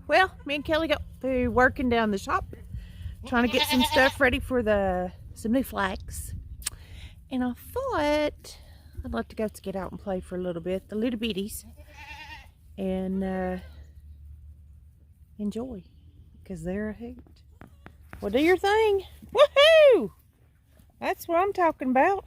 Well, me and Kelly got through working down the shop, trying to get some stuff ready for some new flags. And I thought I'd like to go to get out and play for a little bit, the little bitties, and enjoy, because they're a hoot. Well, do your thing. Woohoo! That's what I'm talking about.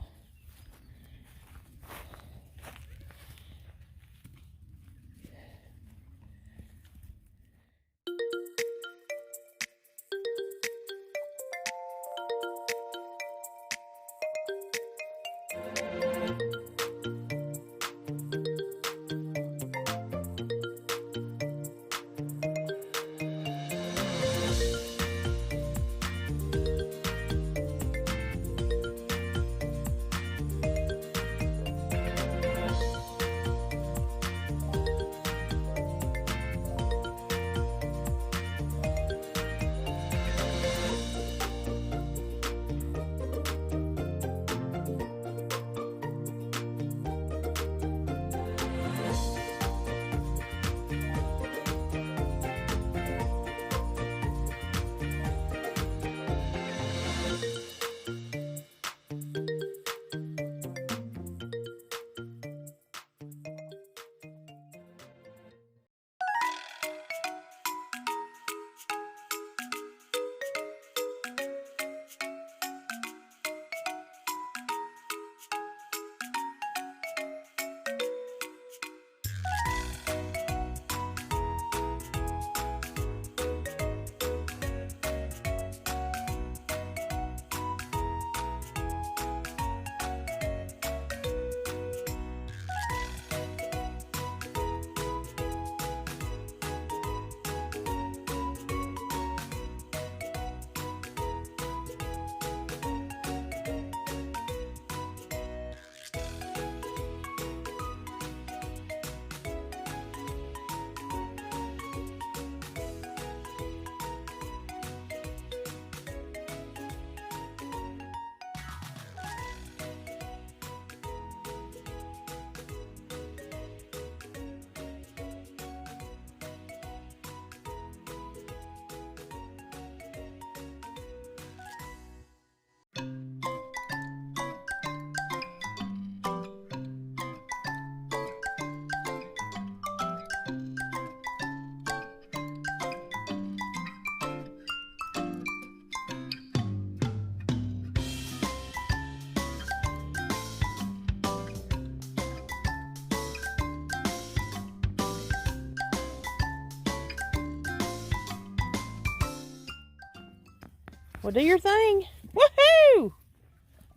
Well, do your thing. Woohoo!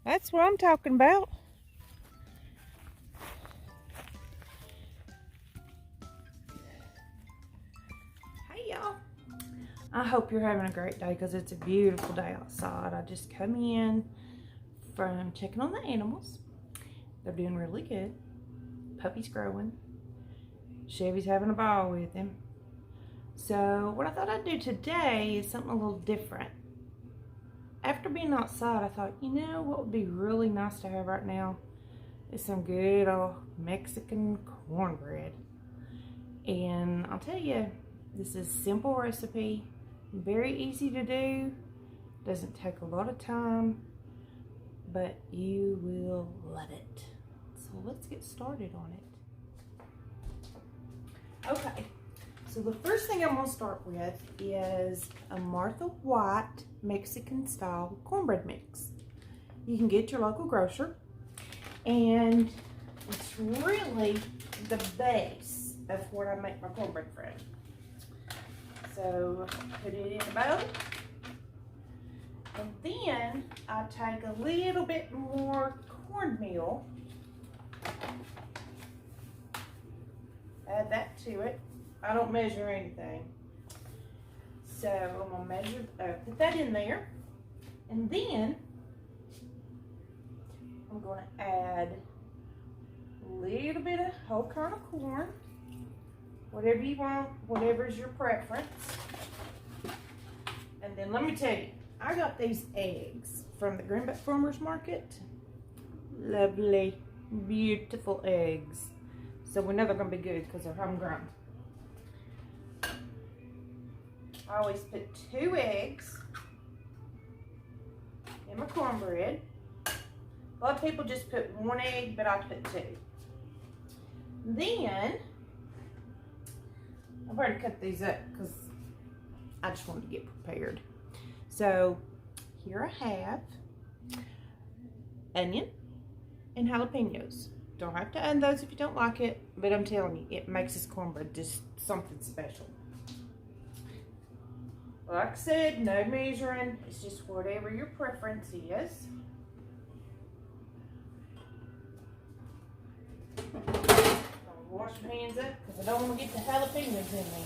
That's what I'm talking about. Hey, y'all. I hope you're having a great day because it's a beautiful day outside. I just come in from checking on the animals. They're doing really good. Puppy's growing. Chevy's having a ball with him. So what I thought I'd do today is something a little different. After being outside, I thought, you know what would be really nice to have right now is some good old Mexican cornbread. And I'll tell you, this is a simple recipe, very easy to do, doesn't take a lot of time, but you will love it. So let's get started on it. Okay. So the first thing I'm going to start with is a Martha White Mexican style cornbread mix. You can get your local grocer, and it's really the base of what I make my cornbread from. So put it in a bowl, and then I take a little bit more cornmeal, add that to it. I don't measure anything. So I'm going to put that in there. And then I'm going to add a little bit of whole kernel corn. Whatever you want, whatever's your preference. And then let me tell you, I got these eggs from the Greenback Farmers Market. Lovely, beautiful eggs. So we know they're going to be good because they're homegrown. I always put 2 eggs in my cornbread. A lot of people just put 1 egg, but I put 2. Then, I've already cut these up because I just wanted to get prepared. So, here I have onion and jalapenos. Don't have to add those if you don't like it, but I'm telling you, it makes this cornbread just something special. Like I said, no measuring. It's just whatever your preference is. I'll wash my hands up because I don't want to get the jalapenos in me.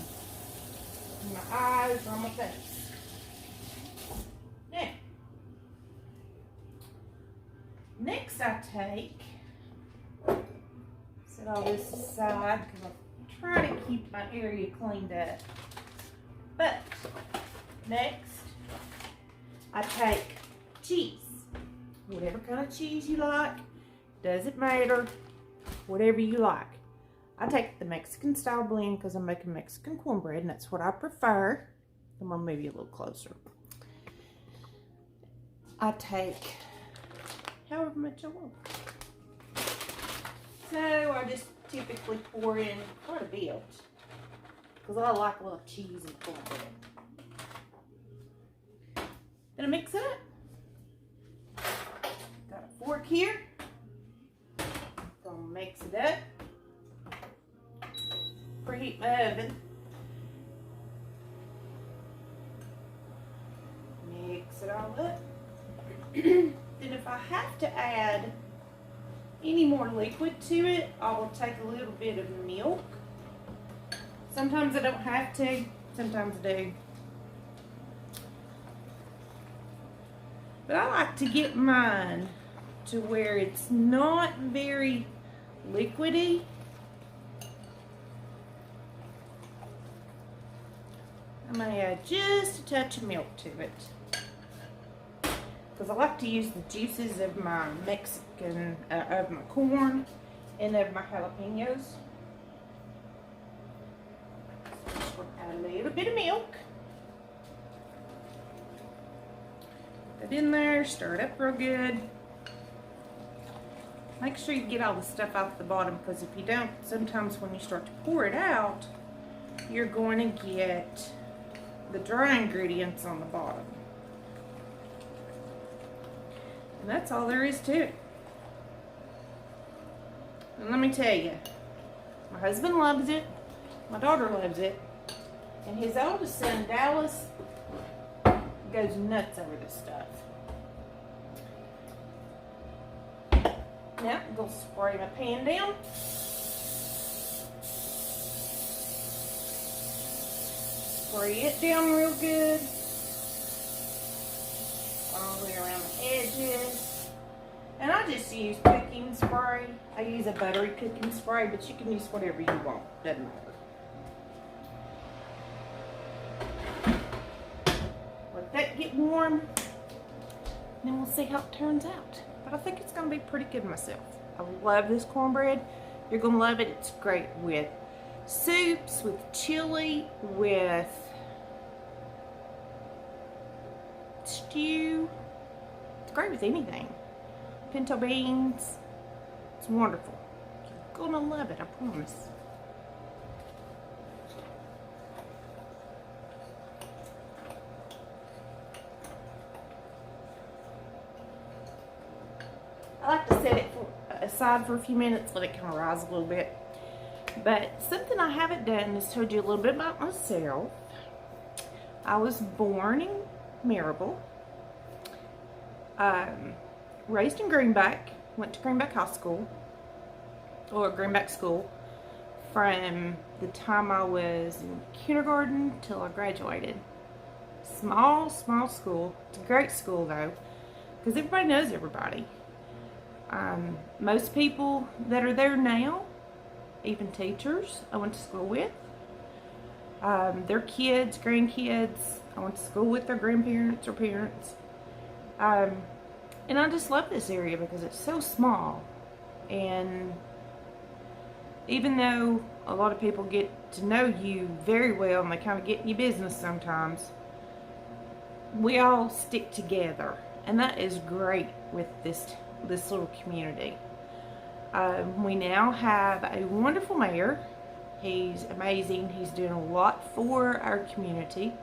In my eyes or on my face. Now, next I take, set all this aside because I try to keep my area cleaned up. But next, I take cheese. Whatever kind of cheese you like, doesn't matter, whatever you like. I take the Mexican style blend because I'm making Mexican cornbread and that's what I prefer. I'm going to move you a little closer. I take however much I want. So I just typically pour in quite a bit because I like a little cheese and cornbread. Then I mix it up. Got a fork here. Gonna mix it up. Preheat my oven. Mix it all up. Then if I have to add any more liquid to it, I will take a little bit of milk. Sometimes I don't have to, sometimes I do. But I like to get mine to where it's not very liquidy. I'm going to add just a touch of milk to it. Because I like to use the juices of my Mexican, of my corn and of my jalapenos. So just going to add a little bit of milk. Put it in there, stir it up real good. Make sure you get all the stuff out the bottom because if you don't, sometimes when you start to pour it out, you're going to get the dry ingredients on the bottom. And that's all there is to it. And let me tell you, my husband loves it, my daughter loves it, and his oldest son, Dallas, goes nuts over this stuff. Now, I'm going to spray my pan down. Spray it down real good. All the way around the edges. And I just use cooking spray. I use a buttery cooking spray, but you can use whatever you want. Doesn't matter. Let that get warm. And then we'll see how it turns out. But I think it's going to be pretty good myself. I love this cornbread. You're going to love it. It's great with soups, with chili, with stew. It's great with anything. Pinto beans. It's wonderful. You're going to love it, I promise. I like to set it aside for a few minutes, let it kind of rise a little bit. But something I haven't done is told you a little bit about myself. I was born in Marable, raised in Greenback, went to Greenback High School, or Greenback School, from the time I was in kindergarten till I graduated. Small school. It's a great school though, because everybody knows everybody. Most people that are there now, even teachers I went to school with, their kids, grandkids, I went to school with their grandparents or parents. And I just love this area because it's so small and even though a lot of people get to know you very well and they kind of get in your business sometimes, we all stick together, and that is great with this little community. We now have a wonderful mayor. He's amazing. He's doing a lot for our community.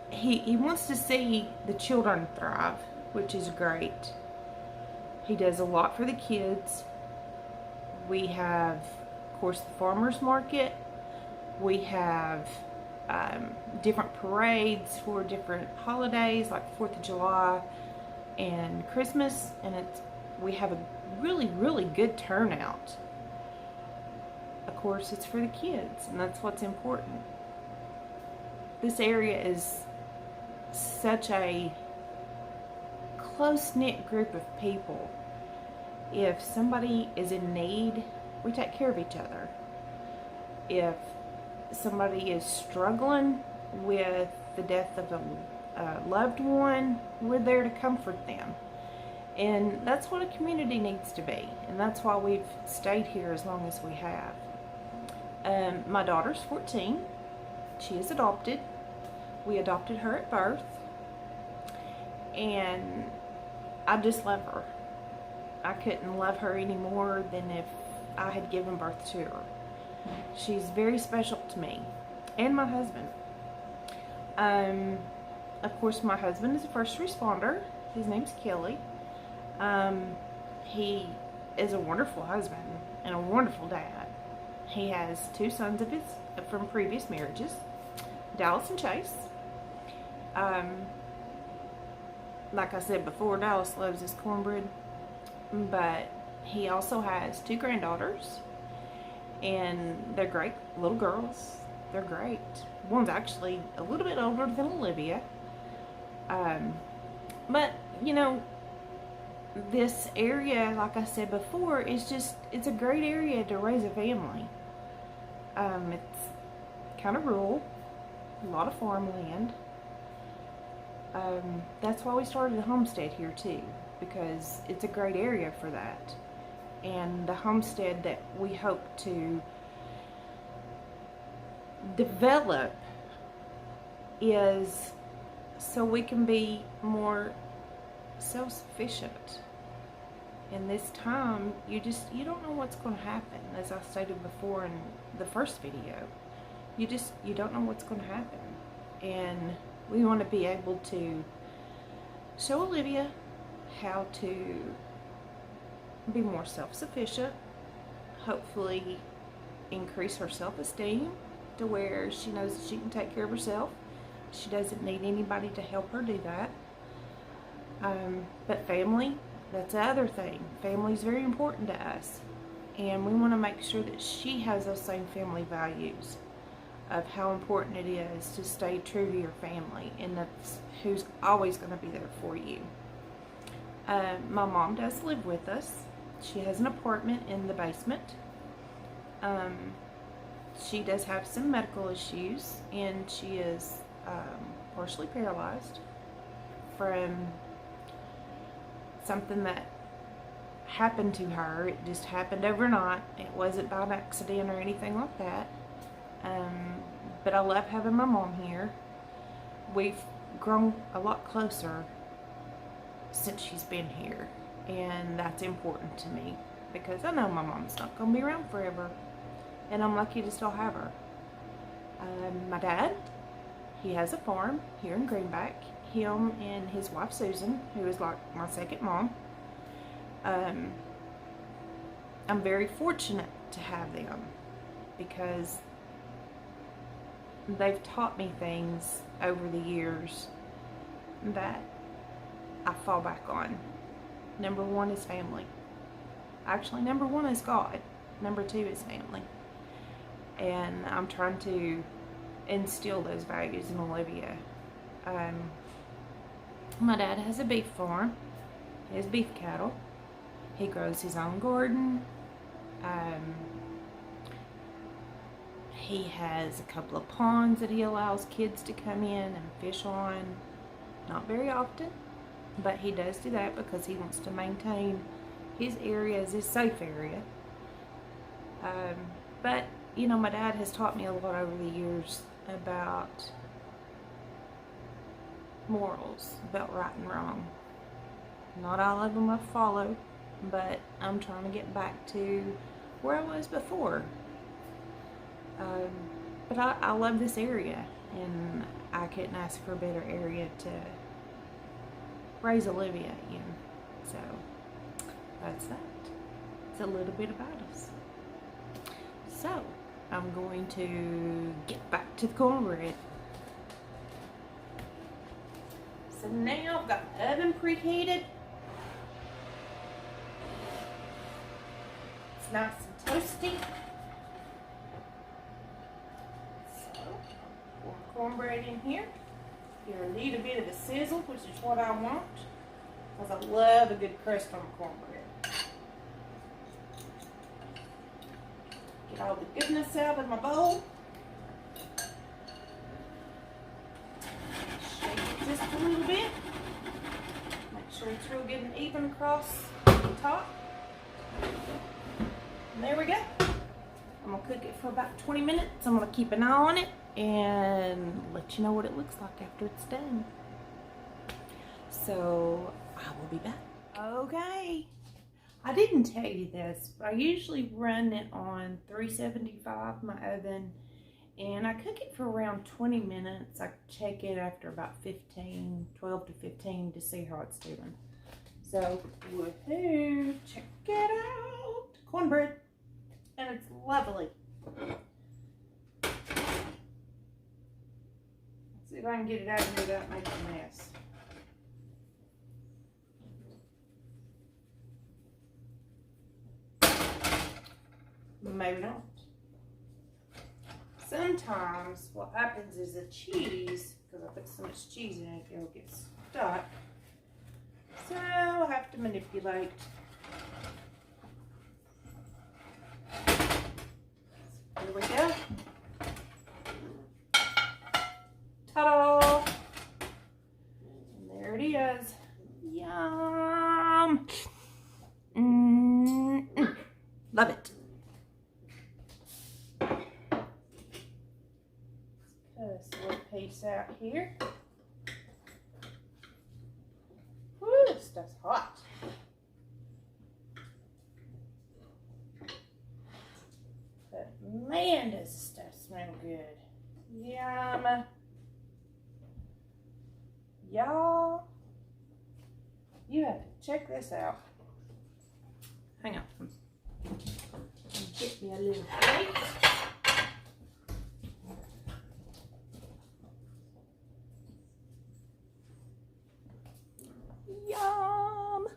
He wants to see the children thrive, which is great. He does a lot for the kids. We have, of course, the farmers market. We have different parades for different holidays like 4th of July and Christmas, and we have a really, really good turnout. Of course, it's for the kids, and that's what's important. This area is such a close-knit group of people. If somebody is in need, we take care of each other. If somebody is struggling with the death of a loved one, we're there to comfort them. And that's what a community needs to be, and that's why we've stayed here as long as we have. My daughter's 14. She is adopted. We adopted her at birth, and I just love her. I couldn't love her any more than if I had given birth to her. She's very special to me and my husband. Of course, my husband is a first responder. His name's Kelly. He is a wonderful husband and a wonderful dad. He has 2 sons of his from previous marriages, Dallas and Chase. Like I said before, Dallas loves his cornbread, but he also has 2 granddaughters, and they're great little girls. They're great. One's actually a little bit older than Olivia. But, you know, this area, like I said before, it's a great area to raise a family. It's kind of rural, a lot of farmland. That's why we started a homestead here too, because it's a great area for that. And the homestead that we hope to develop is so we can be more self-sufficient. In this time, you don't know what's going to happen. As I stated before in the first video, you don't know what's going to happen, and we want to be able to show Olivia how to be more self-sufficient, hopefully increase her self-esteem to where she knows that she can take care of herself. She doesn't need anybody to help her do that. But family, that's the other thing. Family is very important to us, and we want to make sure that she has those same family values of how important it is to stay true to your family, and that's who's always going to be there for you. My mom does live with us. She has an apartment in the basement. She does have some medical issues, and she is partially paralyzed from something that happened to her. It just happened overnight. It wasn't by an accident or anything like that. But I love having my mom here. We've grown a lot closer since she's been here, and that's important to me because I know my mom's not going to be around forever, and I'm lucky to still have her. My dad, he has a farm here in Greenback. Him and his wife Susan, who is like my second mom. I'm very fortunate to have them because they've taught me things over the years that I fall back on. Number 1 is family. Actually, number 1 is God. Number 2 is family. And I'm trying to instill those values in Olivia. My dad has a beef farm. He has beef cattle. He grows his own garden. He has a couple of ponds that he allows kids to come in and fish on. Not very often, but he does do that because he wants to maintain his area as his safe area. But, you know, my dad has taught me a lot over the years about morals, about right and wrong. Not all of them I follow, but I'm trying to get back to where I was before. But I love this area, and I couldn't ask for a better area to raise Olivia in. So that's that. It's a little bit about us. So I'm going to get back to the cornbread. So now I've got the oven preheated. It's nice and toasty. So pour cornbread in here. Get a little bit of a sizzle, which is what I want, because I love a good crust on cornbread. Get all the goodness out of my bowl. Shake it just a little bit. Make sure it's real good and even across the top. And there we go. I'm going to cook it for about 20 minutes. I'm going to keep an eye on it and let you know what it looks like after it's done. So I will be back. Okay. I didn't tell you this, but I usually run it on 375 my oven, and I cook it for around 20 minutes. I check it after about 12 to 15 to see how it's doing. So, woohoo, check it out. Cornbread, and it's lovely. Let's see if I can get it out of here without making a mess. Maybe not. Sometimes what happens is the cheese, because I put so much cheese in it, it'll get stuck. So I'll have to manipulate. Here we go. Ta-da! And there it is. Yum! Love it. Let's cut this little piece out here. Woo, this stuff's hot. But man, does this stuff smell good. Yum. Y'all, you have to check this out. Hang on. Get me a little plate. Yum!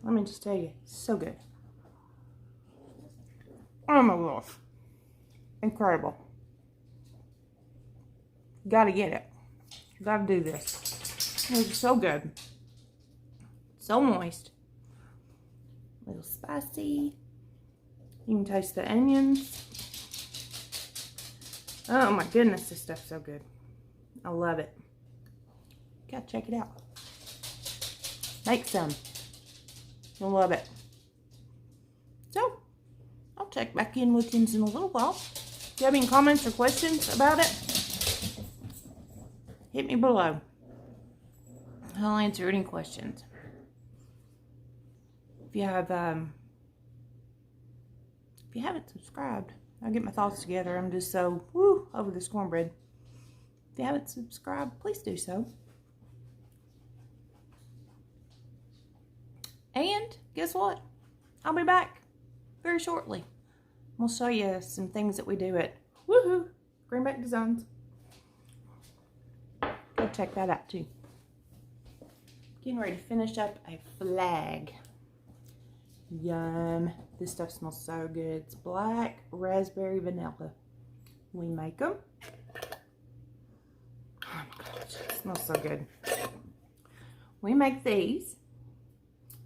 Let me just tell you, it's so good. Oh my gosh. Incredible. Gotta get it. Gotta do this. It's so good. So moist. A little spicy. You can taste the onions. Oh my goodness, this stuff's so good. I love it. Gotta check it out. Make some. You'll love it. So, I'll check back in with you in a little while. If you have any comments or questions about it, hit me below. I'll answer any questions. If you haven't subscribed, I'll get my thoughts together. I'm just so over this cornbread. If you haven't subscribed, please do so. And guess what? I'll be back very shortly. We'll show you some things that we do at Greenback Designs. Go check that out too. Getting ready to finish up a flag. Yum. This stuff smells so good. It's black raspberry vanilla. We make them. Oh my gosh, it smells so good. We make these,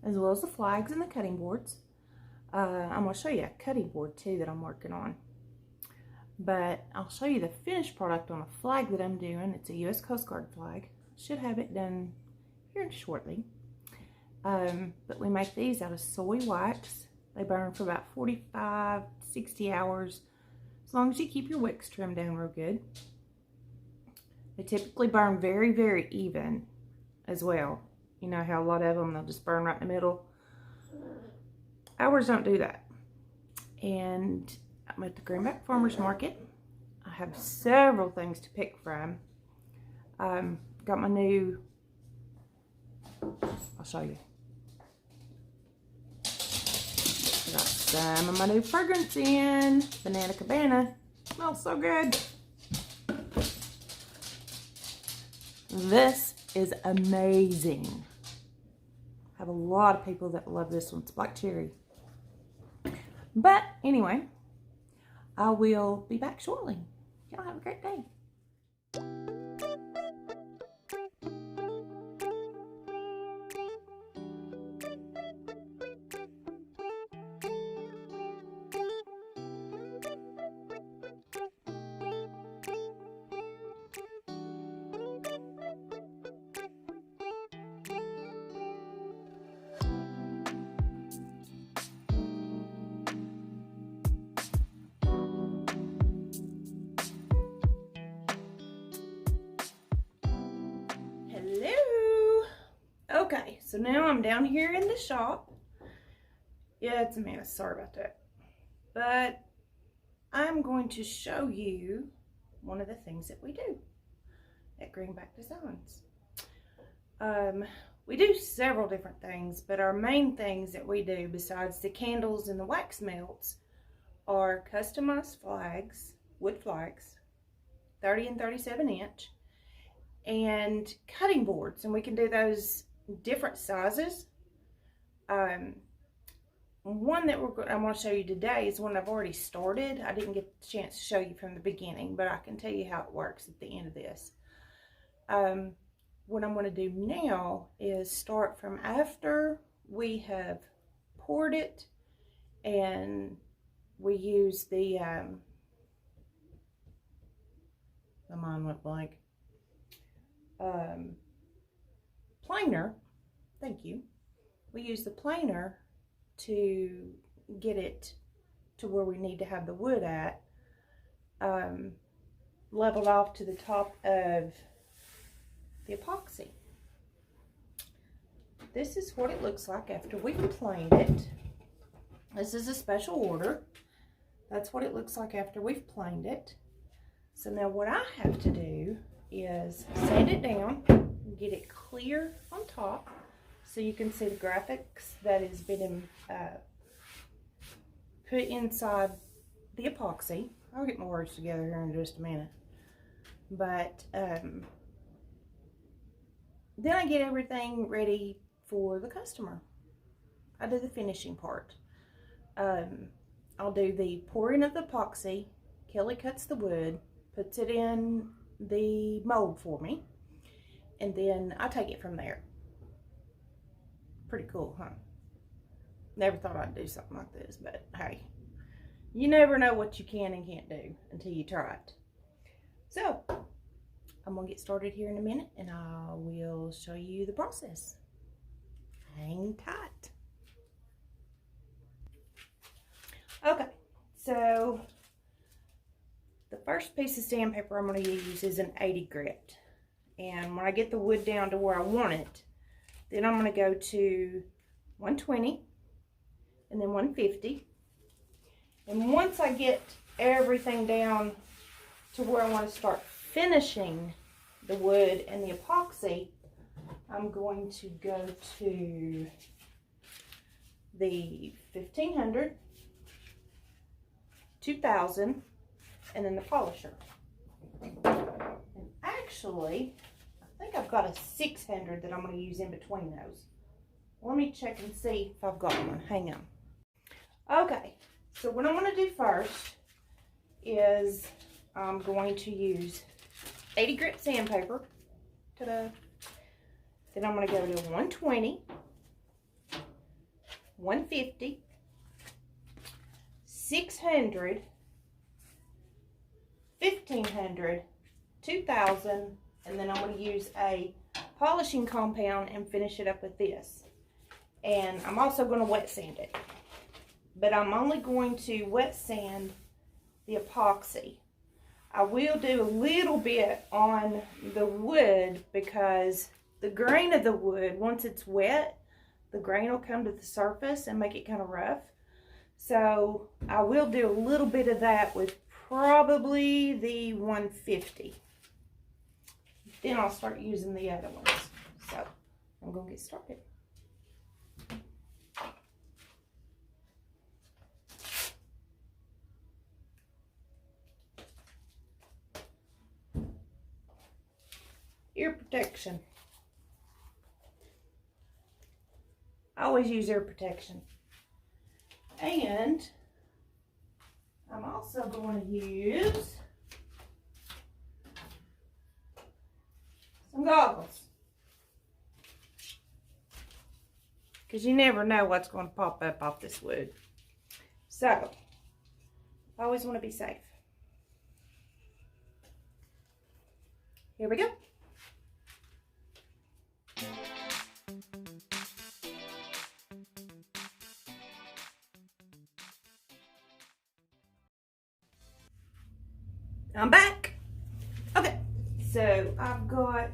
as well as the flags and the cutting boards. I'm going to show you a cutting board too that I'm working on. But I'll show you the finished product on a flag that I'm doing. It's a U.S. Coast Guard flag. Should have it done here shortly. But we make these out of soy wax They burn for about 45, 60 hours, as long as you keep your wicks trimmed down real good. They typically burn very, very even as well. You know how a lot of them, they'll just burn right in the middle. Ours don't do that. And I'm at the Greenback Farmers Market. I have several things to pick from. Got my new, I'll show you. Got some of my new fragrance in. Banana Cabana. Smells so good. This is amazing. I have a lot of people that love this one. It's black cherry. But anyway, I will be back shortly. Y'all have a great day. Okay, so now I'm down here in the shop. Yeah, it's a mess. Sorry about that. But I'm going to show you one of the things that we do at Greenback Designs. We do several different things, but our main things that we do besides the candles and the wax melts are customized flags, wood flags, 30 and 37 inch, and cutting boards, and we can do those different sizes. One that I want to show you today is one I've already started. I didn't get the chance to show you from the beginning, but I can tell you how it works at the end of this. What I'm going to do now is start from after we have poured it, and we use the my mind went blank. Planer, thank you. We use the planer to get it to where we need to have the wood at, leveled off to the top of the epoxy. This is what it looks like after we've planed it. This is a special order. That's what it looks like after we've planed it. So now what I have to do is sand it down, get it clear on top so you can see the graphics that has been put inside the epoxy. I'll get my words together here in just a minute. But then I get everything ready for the customer. I do the finishing part. I'll do the pouring of the epoxy. Kelly cuts the wood, puts it in the mold for me, and then I take it from there. Pretty cool, huh? Never thought I'd do something like this, but hey, you never know what you can and can't do until you try it. So I'm gonna get started here in a minute, and I will show you the process. Hang tight. Okay, so the first piece of sandpaper I'm going to use is an 80 grit. And when I get the wood down to where I want it, then I'm going to go to 120 and then 150. And once I get everything down to where I want to start finishing the wood and the epoxy, I'm going to go to the 1500, 2000, and then the polisher. And actually, I think I've got a 600 that I'm going to use in between those. Let me check and see if I've got one. Hang on. Okay, so what I'm going to do first is I'm going to use 80 grit sandpaper. Ta-da. Then I'm going to go to 120, 150, 600, 1500, 2000, and then I'm going to use a polishing compound and finish it up with this. And I'm also going to wet sand it. but I'm only going to wet sand the epoxy. I will do a little bit on the wood because the grain of the wood, once it's wet, the grain will come to the surface and make it kind of rough. So I will do a little bit of that with probably the 150. Then I'll start using the other ones. So I'm going to get started. Ear protection. I always use ear protection. And I'm also going to use some goggles. Because you never know what's going to pop up off this wood. So, I always want to be safe. Here we go. I'm back. Okay, so I've got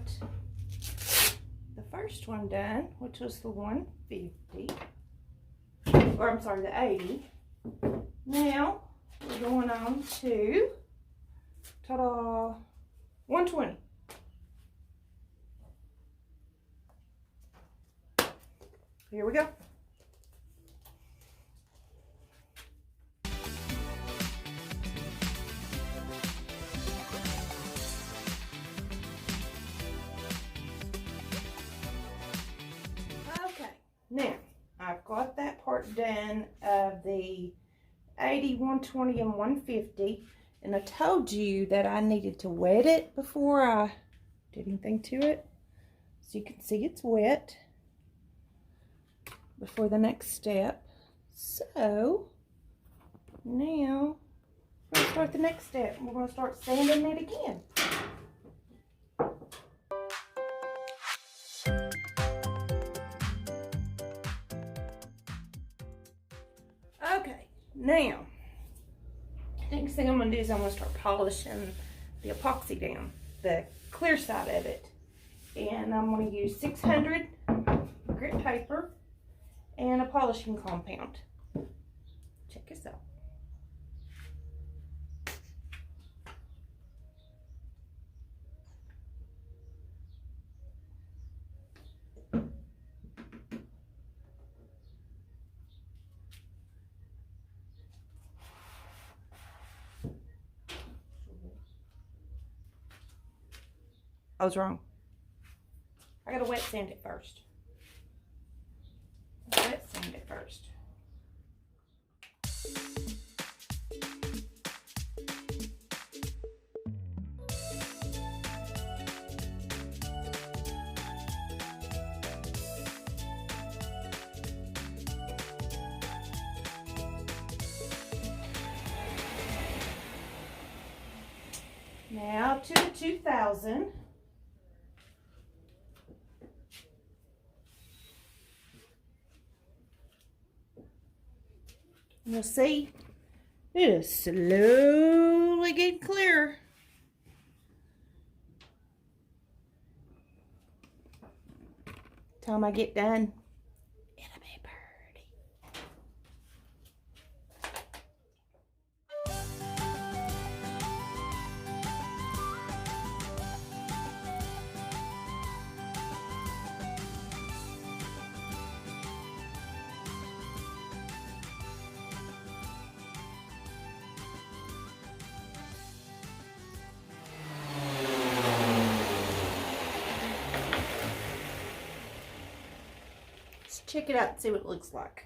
the first one done, which was the 150, or I'm sorry, the 80. Now we're going on to, ta-da, 120. Here we go. Now, I've got that part done of the 80, 120, and 150. And I told you that I needed to wet it before I did anything to it. So you can see it's wet before the next step. So, now, we're going to start the next step. We're going to start sanding it again. Okay, now, next thing I'm going to do is I'm going to start polishing the epoxy down, the clear side of it. And I'm going to use 600 grit paper and a polishing compound. Check this out. I was wrong. I gotta wet sand it first. Wet sand it first. Now to the 2000. You'll see it is slowly getting clearer. Time I get done, it'll be pretty. Check it out and see what it looks like.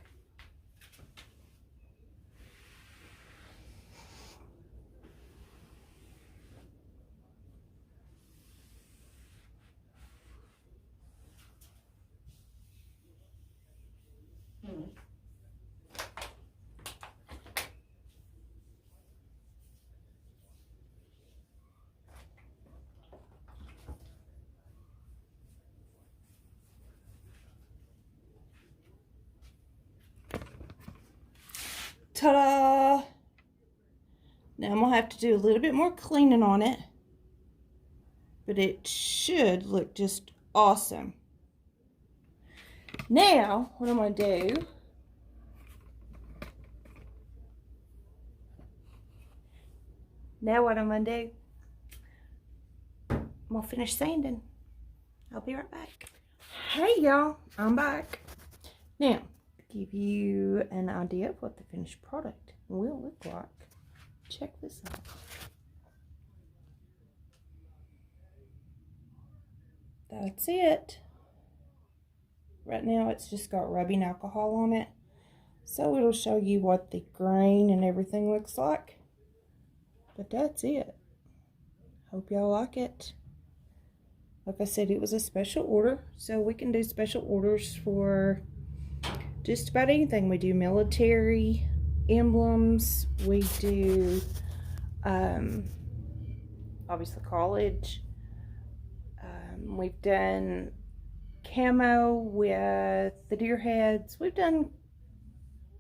Ta-da! Now I'm going to have to do a little bit more cleaning on it. But it should look just awesome. Now, what I'm going to do... Now what I'm going to do... I'm going to finish sanding. I'll be right back. Hey y'all, I'm back. Now, to give you an idea of what the finished product will look like, check this out. That's it. Right now it's just got rubbing alcohol on it. So it'll show you what the grain and everything looks like. But that's it. Hope y'all like it. Like I said, it was a special order. So we can do special orders for just about anything. We do military emblems. We do obviously college. We've done camo with the deer heads. We've done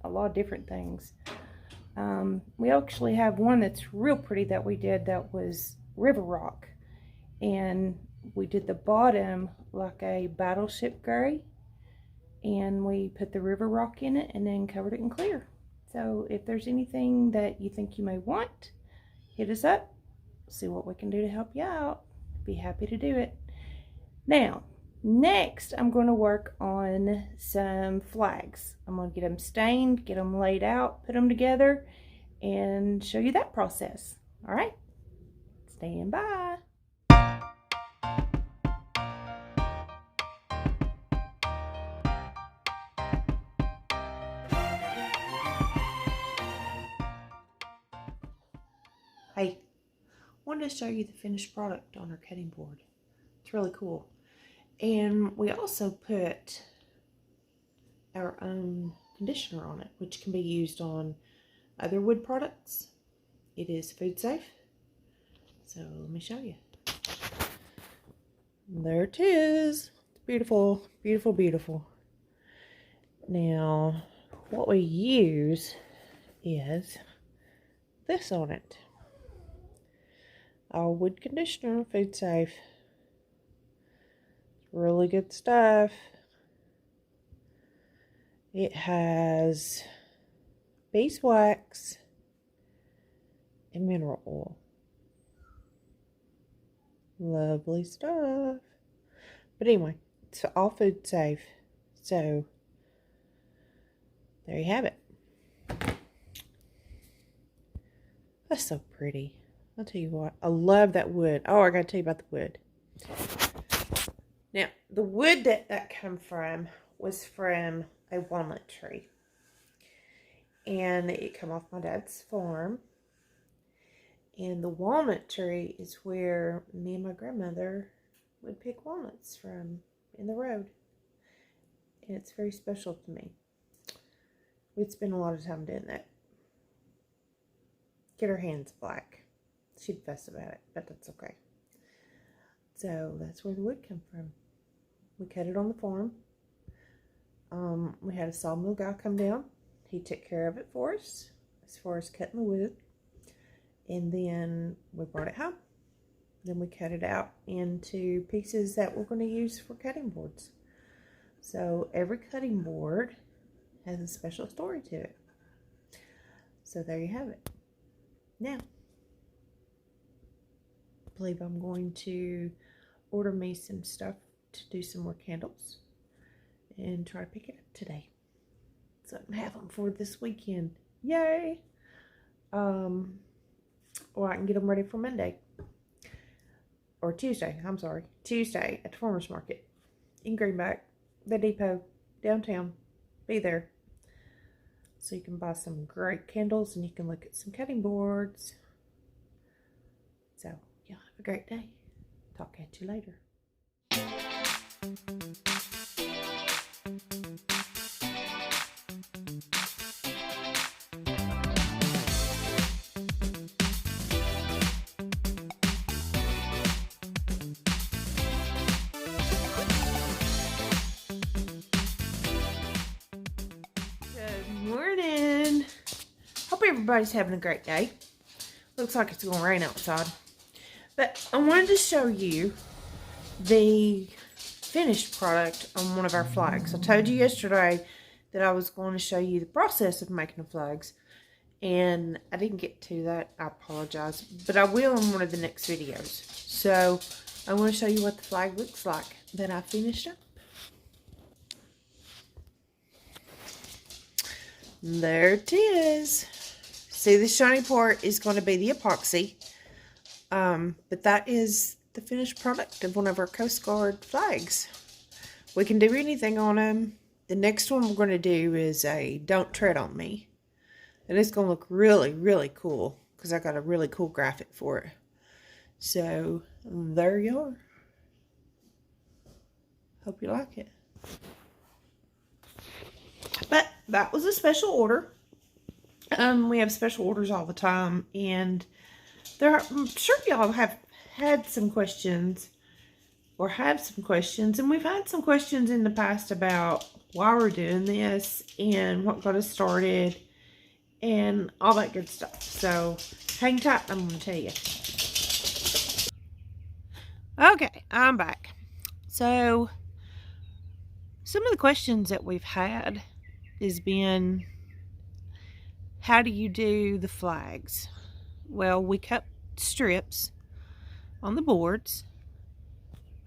a lot of different things. We actually have one that's real pretty that we did that was river rock. And we did the bottom like a battleship gray. And we put the river rock in it and then covered it in clear. So if there's anything that you think you may want, hit us up. See what we can do to help you out. Be happy to do it. Now, next I'm going to work on some flags. I'm going to get them stained, get them laid out, put them together, and show you that process. All right? Stand by. Hey, wanted to show you the finished product on our cutting board. It's really cool. And we also put our own conditioner on it, which can be used on other wood products. It is food safe. So let me show you. There it is. It's beautiful, beautiful, beautiful. Now, what we use is this on it. All wood conditioner, food safe. Really good stuff. It has beeswax and mineral oil. Lovely stuff. But anyway, it's all food safe. So, there you have it. That's so pretty. I'll tell you what. I love that wood. Oh, I gotta tell you about the wood. Now, the wood that came from was from a walnut tree. And it came off my dad's farm. And the walnut tree is where me and my grandmother would pick walnuts from in the road. And it's very special to me. We'd spend a lot of time doing that. Get her hands black. She'd fuss about it, but that's okay. So that's where the wood came from. We cut it on the farm. We had a sawmill guy come down. He took care of it for us as far as cutting the wood. And then we brought it home. Then we cut it out into pieces that we're going to use for cutting boards. So every cutting board has a special story to it. So there you have it. Now, I believe I'm going to order me some stuff to do some more candles and try to pick it up today so I can have them for this weekend. Yay! Or I can get them ready for Monday or Tuesday. I'm sorry, Tuesday at the farmers market in Greenback, the depot downtown. Be there so you can buy some great candles and you can look at some cutting boards. So y'all have a great day. Talk at you later. Good morning. everybody's having a great day. Looks like it's going to rain outside. But I wanted to show you the finished product on one of our flags. I told you yesterday that I was going to show you the process of making the flags. And I didn't get to that. I apologize. But I will in one of the next videos. So I want to show you what the flag looks like that I finished up. There it is. See, the shiny part is going to be the epoxy. But that is the finished product of one of our Coast Guard flags. We can do anything on them. The next one we're going to do is a Don't Tread on Me. And it's going to look really, really cool. Because I got a really cool graphic for it. So, there you are. Hope you like it. But that was a special order. We have special orders all the time, and I'm sure y'all have had some questions, or have some questions, and we've had some questions in the past about why we're doing this, and what got us started, and all that good stuff. So, hang tight, I'm going to tell you. Okay, I'm back. So, some of the questions that we've had has been, how do you do the flags? Well, we cut strips on the boards.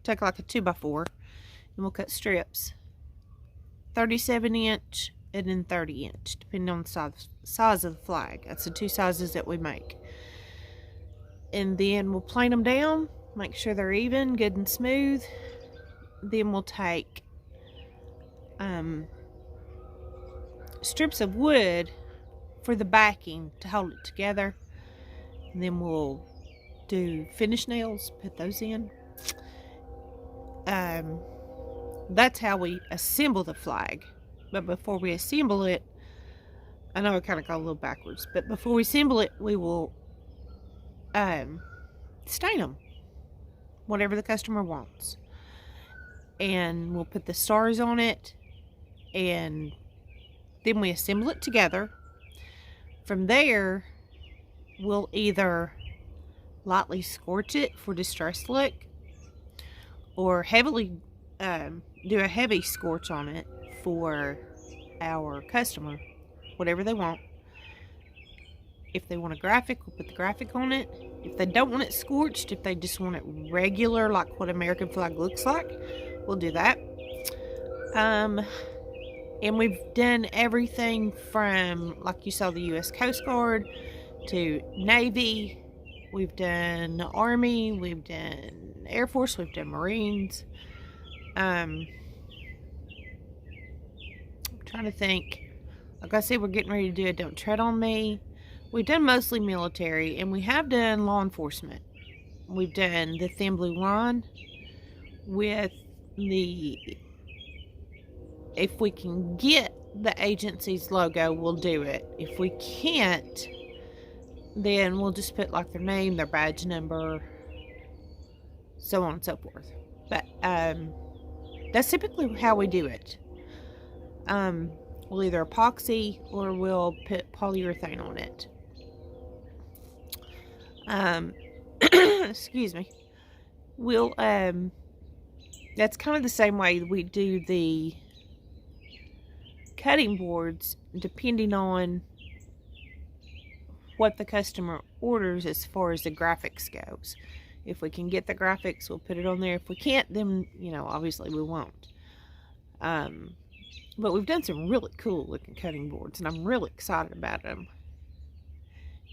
Take like a 2x4 and we'll cut strips 37 inch and then 30 inch depending on the size of the flag. That's the two sizes that we make. And then we'll plane them down, make sure they're even, good and smooth. Then we'll take strips of wood for the backing to hold it together, and then we'll do finish nails, put those in. That's how we assemble the flag. But before we assemble it, I know I kind of got a little backwards, but before we assemble it, we will stain them, whatever the customer wants, and we'll put the stars on it, and then we assemble it together. From there, we'll either lightly scorch it for distressed look, or heavily do a heavy scorch on it for our customer, whatever they want. If they want a graphic, we'll put the graphic on it. If they don't want it scorched, if they just want it regular, like what American flag looks like, we'll do that. And we've done everything from, like you saw, the U.S. Coast Guard to Navy. We've done Army. We've done Air Force. We've done Marines. I'm trying to think. Like I said, we're getting ready to do a Don't Tread on Me. We've done mostly military, and we have done law enforcement. We've done the thin blue line with the... If we can get the agency's logo, we'll do it. If we can't, then we'll just put like their name, their badge number, so on and so forth. But that's typically how we do it. We'll either epoxy or we'll put polyurethane on it. Excuse me. We'll that's kind of the same way we do the cutting boards, depending on what the customer orders as far as the graphics goes. If we can get the graphics, we'll put it on there. If we can't, then, you know, obviously we won't. But we've done some really cool looking cutting boards, and I'm really excited about them.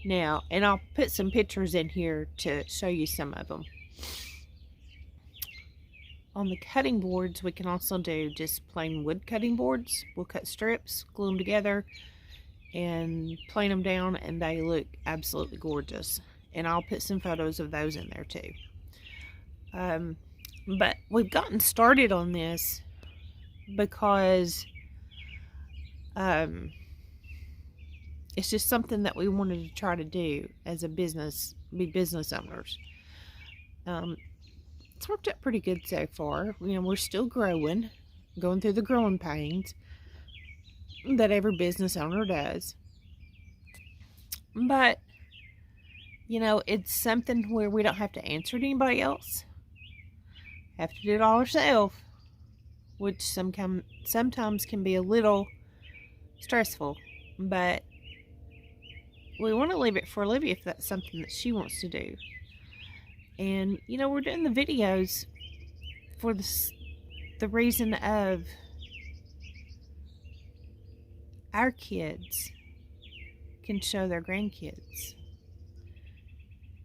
Now, and I'll put some pictures in here to show you some of them. On the cutting boards, we can also do just plain wood cutting boards. We'll cut strips, glue them together, and plane them down, and they look absolutely gorgeous. And I'll put some photos of those in there too. But we've gotten started on this because it's just something that we wanted to try to do as a business, be business owners. It's worked out pretty good so far. You know, we're still growing, going through the growing pains that every business owner does. But, you know, it's something where we don't have to answer to anybody else. Have to do it all ourselves, which sometimes can be a little stressful. But we want to leave it for Olivia if that's something that she wants to do. And, you know, we're doing the videos for the reason of our kids can show their grandkids.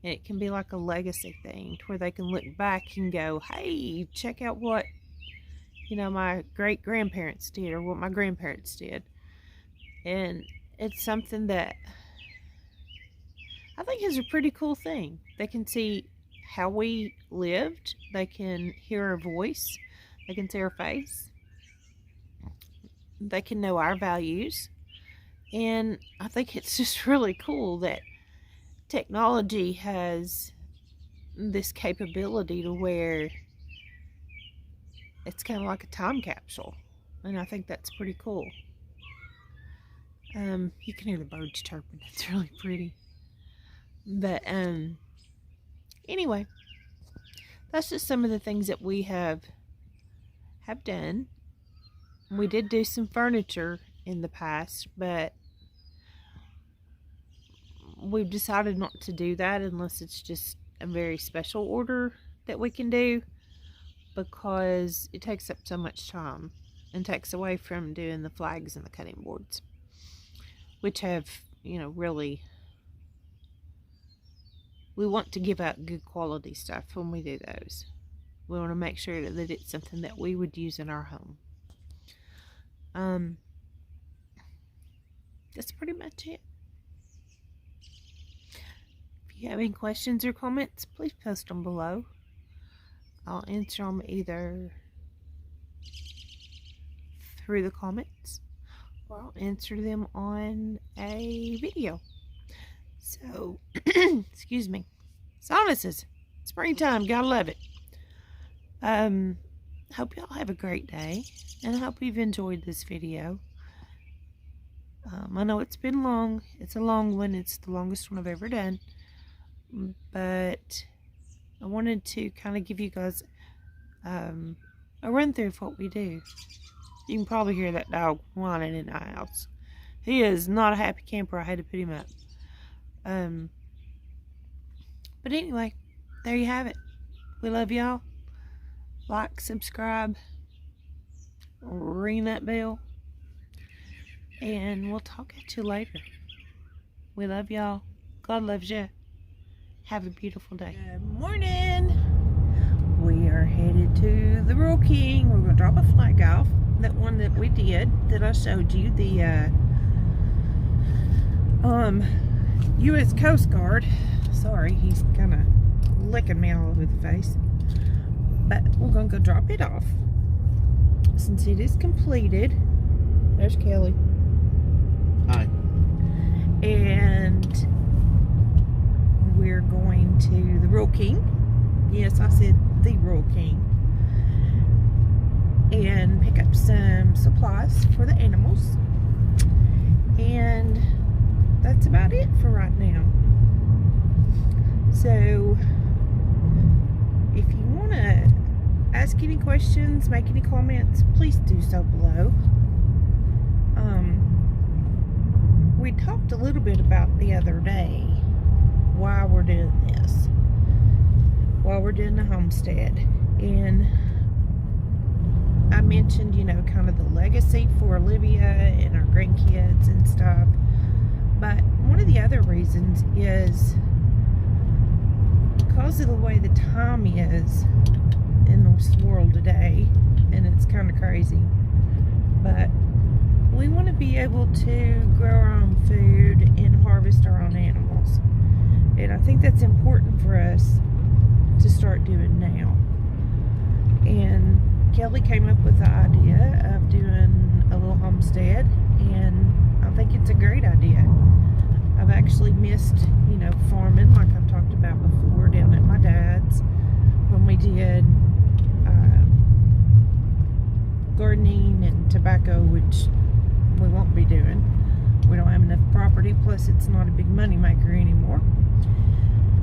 And it can be like a legacy thing to where they can look back and go, hey, check out what, you know, my great-grandparents did or what my grandparents did. And it's something that I think is a pretty cool thing. They can see how we lived. They can hear our voice. They can see our face. They can know our values. And I think it's just really cool that technology has this capability to where it's kind of like a time capsule. And I think that's pretty cool. You can hear the birds chirping. It's really pretty. But anyway, that's just some of the things that we have done. We did do some furniture in the past, but we've decided not to do that unless it's just a very special order that we can do, because it takes up so much time and takes away from doing the flags and the cutting boards, which have, you know, really, we want to give out good quality stuff when we do those. We want to make sure that it's something that we would use in our home. That's pretty much it. If you have any questions or comments, please post them below. I'll answer them either through the comments or I'll answer them on a video. So, excuse me. Sinuses. Springtime, gotta love it. Hope y'all have a great day, and I hope you've enjoyed this video. I know it's been long. It's a long one. It's the longest one I've ever done. But I wanted to kind of give you guys a run through of what we do. You can probably hear that dog whining in the house. He is not a happy camper. I had to put him up. But anyway, there you have it. We love y'all. Like, subscribe, ring that bell, and we'll talk at you later. We love y'all. God loves you. Have a beautiful day. Good morning. We are headed to the Rural King. We're going to drop a flag off. That one that we did, that I showed you, the U.S. Coast Guard. Sorry, he's kind of licking me all over the face. But we're going to go drop it off since it is completed. There's Kelly. Hi. And we're going to the Rural King. Yes, I said the Rural King. And pick up some supplies for the animals. And that's about it for right now. So, if you want to ask any questions, make any comments, please do so below. We talked a little bit about the other day why we're doing this, why we're doing the homestead, and I mentioned, you know, kind of the legacy for Olivia and our grandkids and stuff. But one of the other reasons is because of the way the time is in this world today, and it's kind of crazy, but we want to be able to grow our own food and harvest our own animals. And I think that's important for us to start doing now. And Kelly came up with the idea of doing a little homestead, and I think it's a great idea. I've actually missed, you know, farming like I've talked about before down at my dad's when we did gardening and tobacco, which we won't be doing. We don't have enough property, plus it's not a big money maker anymore.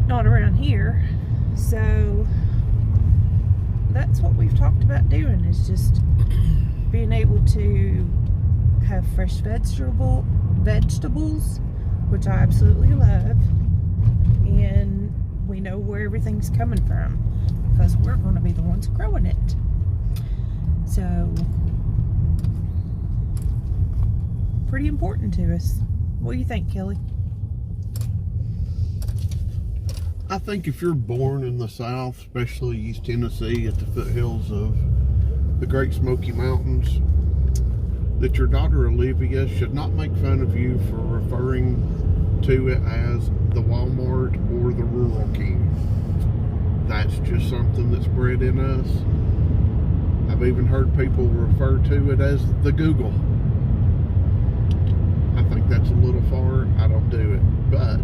Not around here. So that's what we've talked about doing, is just being able to have fresh vegetables, which I absolutely love, and we know where everything's coming from because we're going to be the ones growing it. So pretty important to us. What do you think, Kelly? I think if you're born in the South, especially East Tennessee at the foothills of the Great Smoky Mountains, that your daughter Olivia should not make fun of you for referring to it as the Walmart or the Rural King. That's just something that's bred in us. I've even heard people refer to it as the Google. I think that's a little far. I don't do it. But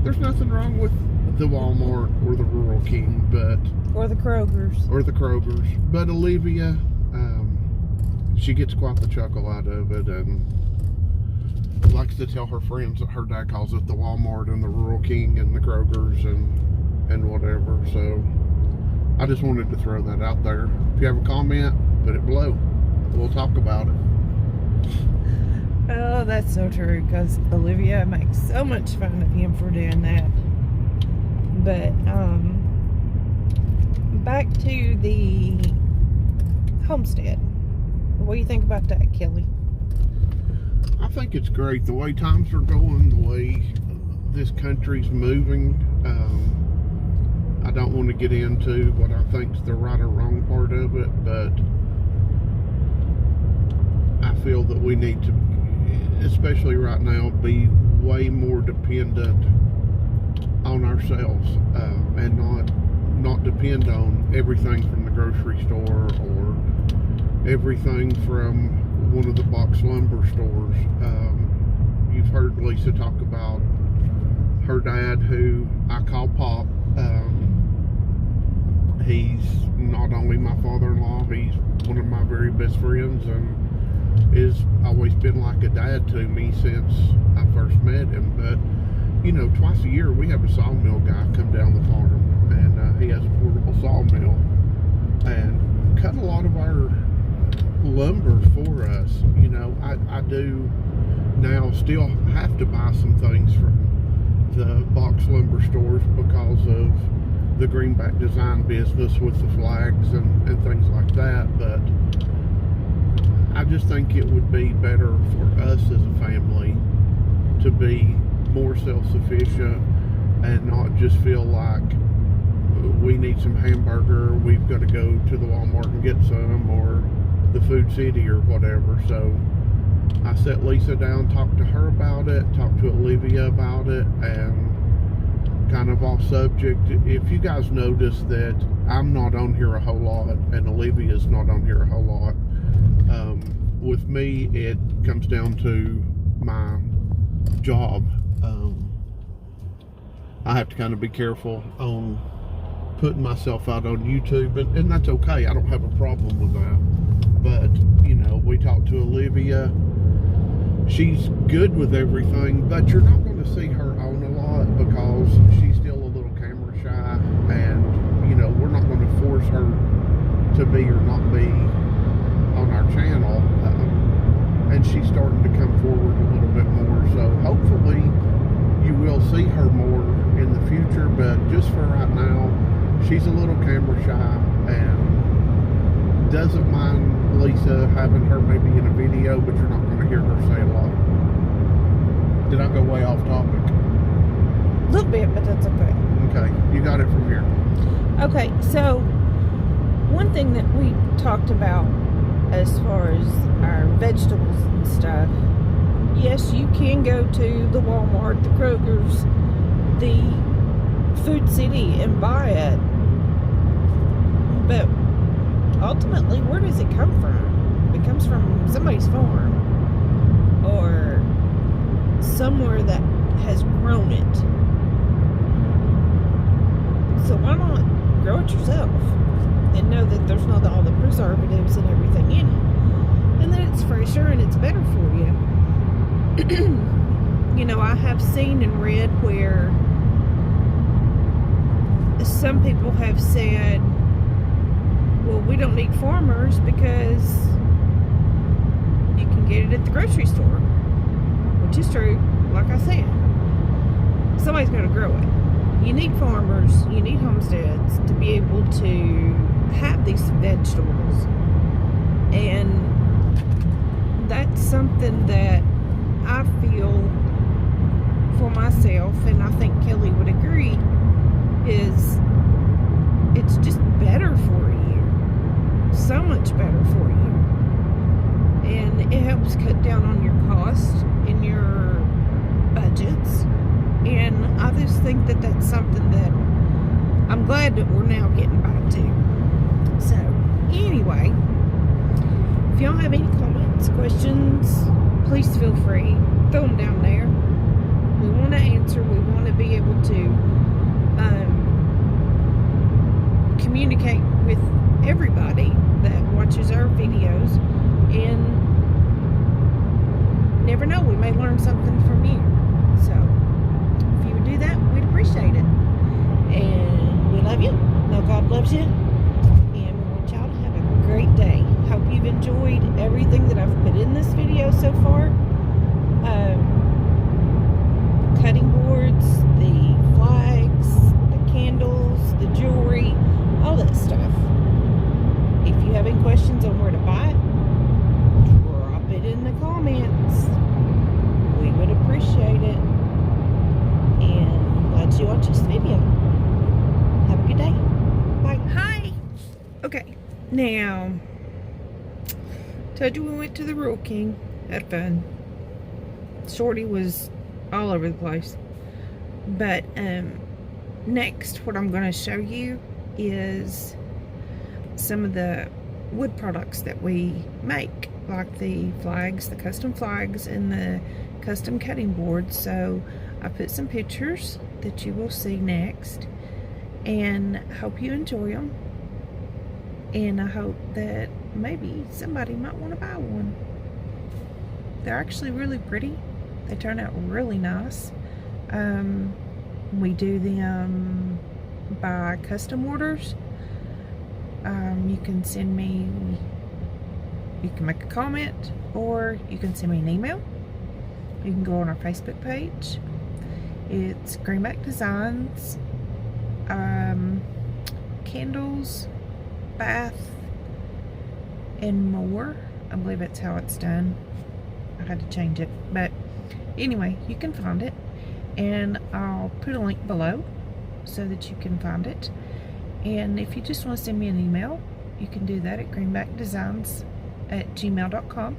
there's nothing wrong with the Walmart or the Rural King, but... Or the Kroger's. Or the Kroger's. But Olivia, she gets quite the chuckle out of it, and likes to tell her friends that her dad calls it the Walmart and the Rural King and the Kroger's and whatever. So I just wanted to throw that out there. If you have a comment, put it below. We'll talk about it. Oh, that's so true, because Olivia makes so much fun of him for doing that. But back to the Homestead. What do you think about that, Kelly? I think it's great. The way times are going, the way this country's moving. I don't want to get into what I think is the right or wrong part of it, but I feel that we need to, especially right now, be way more dependent on ourselves, and not depend on everything from the grocery store or everything from one of the box lumber stores. You've heard Lisa talk about her dad, who I call Pop. He's not only my father-in-law, he's one of my very best friends, and has always been like a dad to me since I first met him. But you know, twice a year we have a sawmill guy come down the farm, and he has a portable sawmill and cut a lot of our lumber for us. You know, I do now still have to buy some things from the box lumber stores because of the Greenback design business with the flags and things like that, but I just think it would be better for us as a family to be more self-sufficient and not just feel like we need some hamburger, we've got to go to the Walmart and get some, or the Food City or whatever. So I set Lisa down, talked to her about it, talked to Olivia about it, and kind of off subject, if you guys notice that I'm not on here a whole lot and Olivia's not on here a whole lot, with me it comes down to my job. I have to kind of be careful on putting myself out on YouTube, and that's okay. I don't have a problem with that. But you know, we talked to Olivia. She's good with everything, but you're not going to see her on a lot because she's still a little camera shy, and you know, we're not going to force her to be or not be on our channel. And she's starting to come forward a little bit more, so hopefully you will see her more in the future. But just for right now, she's a little camera shy and doesn't mind Lisa having her maybe in a video, but you're not going to hear her say a lot. Did I go way off topic? A little bit, but that's okay. Okay, you got it from here. Okay, so one thing that we talked about as far as our vegetables and stuff, yes, you can go to the Walmart, the Kroger's, the Food City and buy it, but ultimately, where does it come from? It comes from somebody's farm or somewhere that has grown it. So why not grow it yourself and know that there's not all the preservatives and everything in it, and that it's fresher and it's better for you? you know, I have seen and read where some people have said, well, we don't need farmers because you can get it at the grocery store, which is true. Like I said, somebody's got to grow it. You need farmers, you need homesteads to be able to have these vegetables. And that's something that I feel for myself, and I think Kelly would agree, is it's just better for you. So much better for you. And it helps cut down on your costs and your budgets. And I just think that that's something that I'm glad that we're now getting back to. So, anyway, if y'all have any comments, questions, please feel free. Throw them down there. We want to answer. We want to be able to communicate with everybody that watches our videos. And never know, we may learn something from you. So, if you would do that, we'd appreciate it. And we love you. Know God loves you. And we want y'all to have a great day. Hope you've enjoyed everything that I've put in this video so far. Cutting boards, the flags, the candles, the jewelry, all that stuff. If you have any questions on where to buy it, drop it in the comments. We would appreciate it. And glad you watched this video. Have a good day. Bye. Hi. Okay. Now, told you we went to the Rural King. Had fun. Shorty was all over the place. But next, what I'm going to show you is some of the wood products that we make, like the flags, the custom flags, and the custom cutting boards. So I put some pictures that you will see next, and hope you enjoy them. And I hope that maybe somebody might want to buy one. They're actually really pretty. They turn out really nice. We do them by custom orders. You can send me, you can make a comment, or you can send me an email. You can go on our Facebook page. It's Greenback Designs. Candles, bath, and more. I believe that's how it's done. I had to change it, but anyway, you can find it, and I'll put a link below so that you can find it. And if you just want to send me an email, you can do that at greenbackdesigns@gmail.com.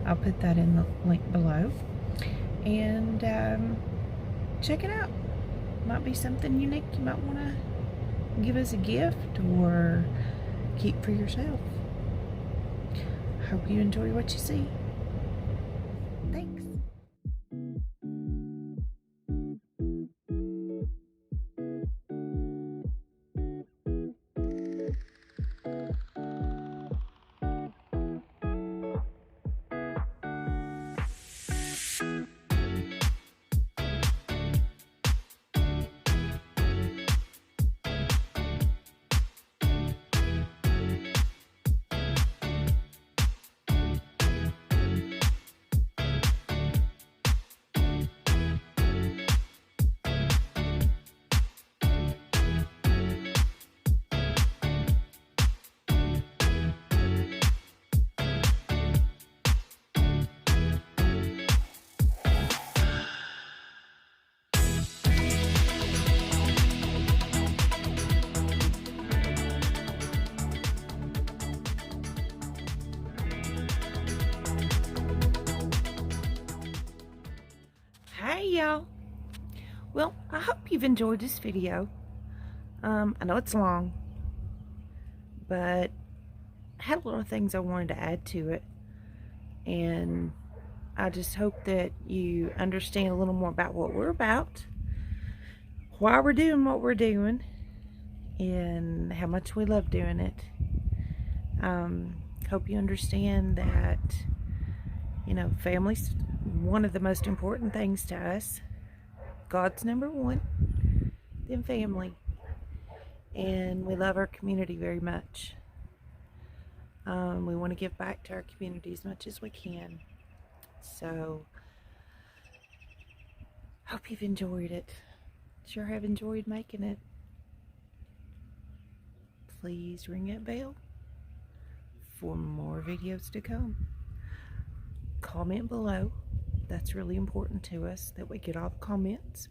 I'll put that in the link below. And check it out. Might be something unique you might want to give as a gift or keep for yourself. Hope you enjoy what you see. Thanks. Hey y'all. Well, I hope you've enjoyed this video. I know it's long, but I had a lot of things I wanted to add to it, and I just hope that you understand a little more about what we're about, why we're doing what we're doing, and how much we love doing it. Hope you understand that, you know, families one of the most important things to us. God's number one, then family. And we love our community very much. We want to give back to our community as much as we can. So, hope you've enjoyed it. Sure have enjoyed making it. Please ring that bell for more videos to come. Comment below. That's really important to us, that we get all the comments.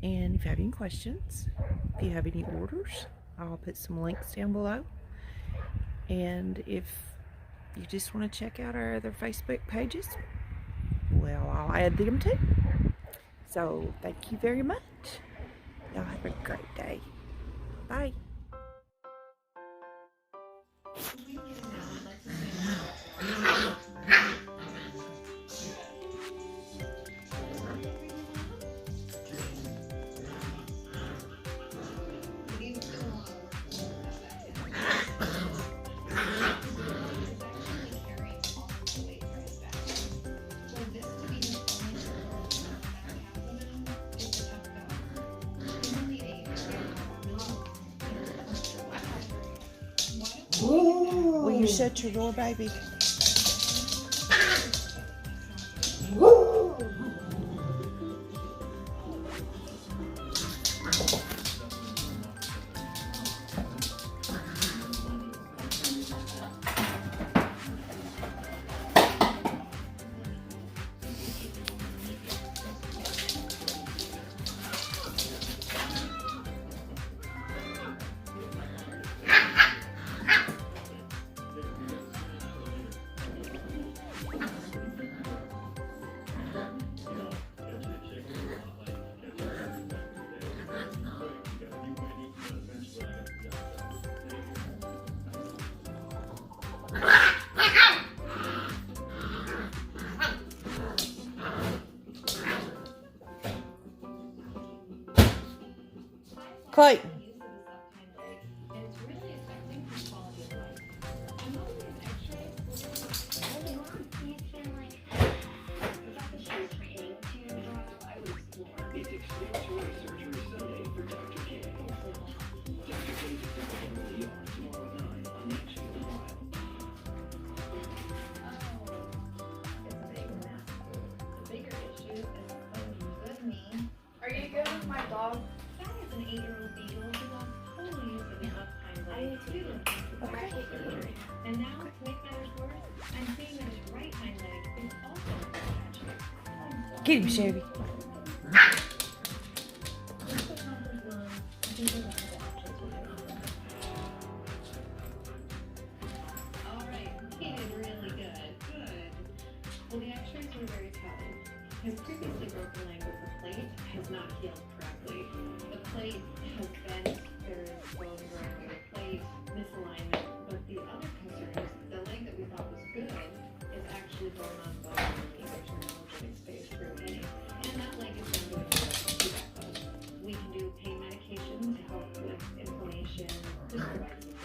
And if you have any questions, if you have any orders, I'll put some links down below. And if you just want to check out our other Facebook pages, well, I'll add them too. So thank you very much. Y'all have a great day. Bye. Will you shut your door, baby? Clayton. Are you good with my dog? That is an 8-year-old beagle who lost totally using up hind leg too. Okay. And now, to make matters worse, I'm seeing that his right hind leg is also attached. Get him, Shelby. Alright, he did really good. Good. Well, the x-rays were very telling. His previously broken leg with the plate has not healed correctly. The plate has bent, there is bone growing through the plate, misalignment, but the other concern is the leg that we thought was good is actually bone on bone, meaning there's no energetic space through any. And that leg is going to be able. We can do pain medication to help with inflammation, just provide some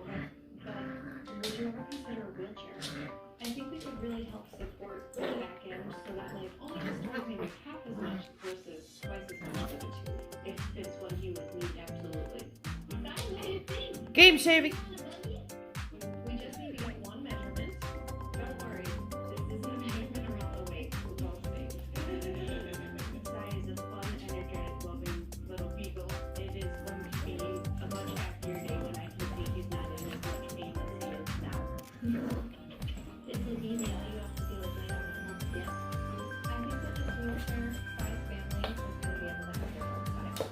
okay? But would you ever consider a wheelchair? I think we could really help support the back end so that like only restores maybe half as much versus twice as much for the two. If it's what he would need, absolutely. That's what you think. Get him, Shelby. We just need to get one measurement. Don't worry, this isn't a measurement around the weight. It's all safe. Sai is a fun, energetic, loving little beagle. It is going to be a much happier day when I can see he's not in as much pain as he is now. This is easy. All you have to do is lay down and hold it. I think that this wheelchair size family is going to be able to have their own size.